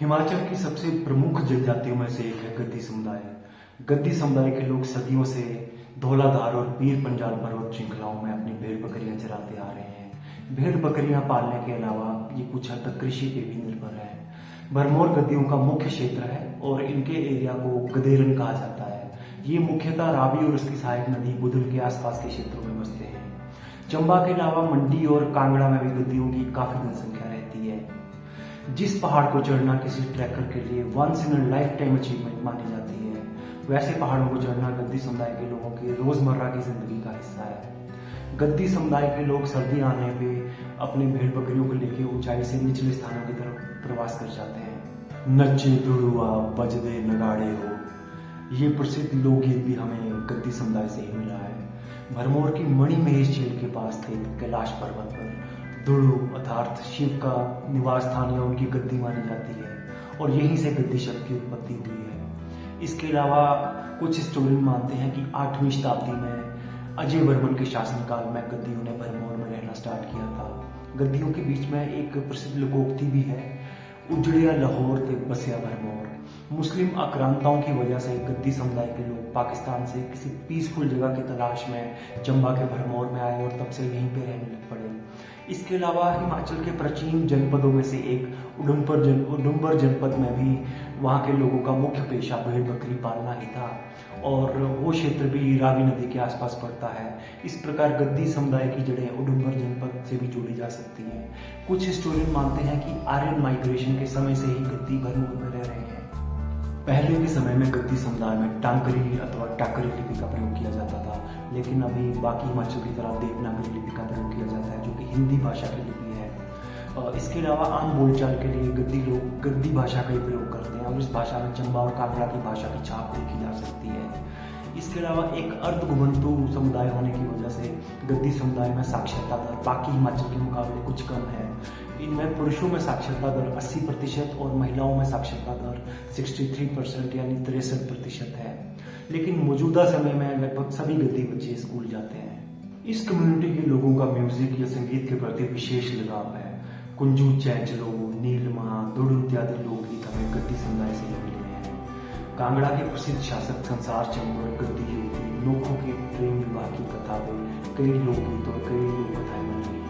हिमाचल की सबसे प्रमुख जनजातियों में से एक है गद्दी समुदाय। गद्दी समुदाय के लोग सदियों से धौलाधार और पीर पंजाल पर्वत श्रृंखलाओं में अपनी भेड़ बकरियां चराते आ रहे हैं। भेड़ बकरियां पालने के अलावा ये कुछ हद तक कृषि पे भी निर्भर है। भरमौर गद्दियों का मुख्य क्षेत्र है और इनके एरिया को गदेरन कहा जाता है। ये मुख्यतः रावी और उसकी सहायक नदी बुधल के आसपास के क्षेत्रों में बसते हैं। चंबा के अलावा मंडी और कांगड़ा में भी गद्दियों की काफी जनसंख्या रहती है। जिस पहाड़ को चढ़ना किसी ट्रैकर के लिए once in a lifetime achievement मानी जाती है, वैसे पहाड़ों को चढ़ना गद्दी समुदाय के लोगों की रोजमर्रा की जिंदगी का हिस्सा है। गद्दी समुदाय के लोग सर्दी आने पे अपने भेड़ बकरियों को लेकर ऊंचाई से निचले स्थानों की तरफ प्रवास कर जाते हैं। नच्चे दुड़ुआ बजदे नगाड़े हो, ये प्रसिद्ध लोकगीत भी हमें गद्दी समुदाय से ही मिला है। भरमौर की मणि महेश झील के पास स्थित कैलाश पर्वत पर दुड़ू अर्थात शिव का निवास स्थान या उनकी गद्दी मानी जाती है और यहीं से गद्दी शब्द की उत्पत्ति हुई है। इसके अलावा कुछ हिस्टोरियन मानते हैं कि 8वीं शताब्दी में अजय वर्मन के शासनकाल में गद्दियों ने भरमौर में रहना स्टार्ट किया था। गद्दियों के बीच में एक प्रसिद्ध लोकोक्ति भी है, उजड़िया लाहौर ते बसिया भरमौर। मुस्लिम आक्रांताओं की वजह से गद्दी समुदाय के लोग पाकिस्तान से किसी पीसफुल जगह की तलाश में चंबा के भरमौर में आए और तब से यहीं पे रहने लग पड़े। इसके अलावा हिमाचल के प्राचीन जनपदों में से एक उडुम्बर जनपद में भी वहाँ के लोगों का मुख्य पेशा भेड़ बकरी पालना ही था और वो क्षेत्र भी रावी नदी के आसपास पड़ता है। इस प्रकार गद्दी समुदाय की जड़ें उडुम्बर जनपद से भी जोड़ी जा सकती हैं। कुछ हिस्टोरियन मानते हैं कि आर्यन माइग्रेशन के समय से ही गद्दी भरमौर में रह रहे हैं। पहले के समय में गद्दी समुदाय में टांकरी अथवा टाकरी लिपि का प्रयोग किया जाता था, लेकिन अभी बाकी हिमाचल की तरह देवनागरी लिपि का प्रयोग किया जाता है जो कि हिंदी भाषा की लिपि है। इसके अलावा आम बोलचाल के लिए गद्दी लोग गद्दी भाषा का ही प्रयोग करते हैं और इस भाषा में चंबा और कांगड़ा की भाषा की छाप देखी जा सकती है। इसके अलावा एक अर्ध घुमंतु समुदाय होने की वजह से गद्दी समुदाय में साक्षरता दर बाकी हिमाचल के मुकाबले कुछ कम है। इनमें पुरुषों में साक्षरता दर 80% और महिलाओं में साक्षरता दर 63% यानी 63% है। लेकिन मौजूदा समय में लगभग सभी गद्दी बच्चे स्कूल जाते हैं। इस कम्युनिटी के लोगों का म्यूजिक या संगीत के प्रति विशेष लगाव है। कुंजू चैंचलो नीलमा दुड़ू इत्यादि लोकगीत हमें गद्दी समुदाय से ही मिले हैं। कांगड़ा के प्रसिद्ध शासक संसार चंद और गद्दी युवती नोखों के प्रेम विवाह की कथा में कई लोकगीत और कई लोक कथाएं बनी।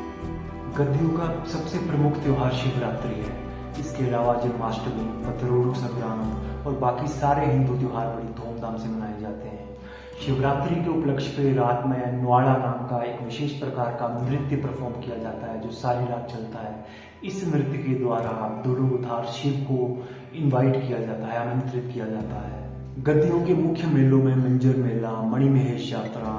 गद्दियों का सबसे प्रमुख त्योहार शिवरात्रि है। इसके अलावा जन्माष्टमी, पतरोड़ू संक्रांत और बाकी सारे हिंदू त्योहार बड़ी धूमधाम से मनाए जाते हैं। शिवरात्रि के उपलक्ष्य पे रात में न्वाड़ा नाम का एक विशेष प्रकार का नृत्य परफॉर्म किया जाता है जो सारी रात चलता है। इस नृत्य के द्वारा दुड़ू अर्थात शिव को इनवाइट किया जाता है, आमंत्रित किया जाता है। गद्दियों के मुख्य मेलों में मिंजर मेला, मणि महेश यात्रा,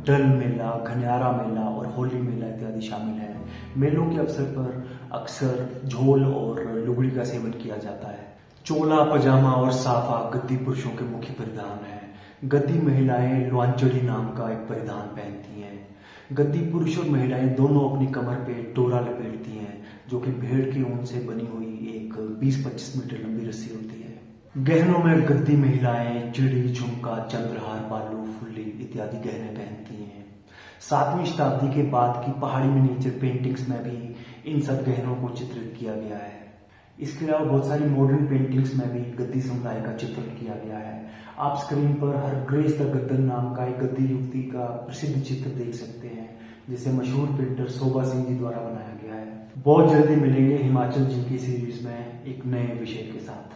डल मेला, घन्यारा मेला और होली मेला इत्यादि शामिल है। मेलों के अवसर पर अक्सर झोल और लुगड़ी का सेवन किया जाता है। चोला पजामा और साफा गद्दी पुरुषों के मुख्य परिधान है। गद्दी महिलाएं लुआंचड़ी नाम का एक परिधान पहनती हैं। गद्दी पुरुष और महिलाएं दोनों अपनी कमर पे टोरा लपेटती हैं जो कि भेड़ की ऊन से बनी हुई एक 20-25 मीटर लंबी रस्सी होती है। गहनों में गद्दी महिलाएं चिड़ी, झुमका, चंद्रहार, बालू, फुल्ली इत्यादि गहने पहनती हैं। 7वीं शताब्दी के बाद की पहाड़ी मिनिएचर पेंटिंग्स में भी इन सब गहनों को चित्रित किया गया है। इसके अलावा बहुत सारी मॉडर्न पेंटिंग्स में भी गद्दी समुदाय का चित्रण किया गया है। आप स्क्रीन पर हर ग्रेस द गद्दन नाम का एक गद्दी युवती का प्रसिद्ध चित्र देख सकते हैं जिसे मशहूर पेंटर शोभा सिंह जी द्वारा बनाया गया है। बहुत जल्दी मिलेंगे हिमाचल जी की सीरीज में एक नए विषय के साथ।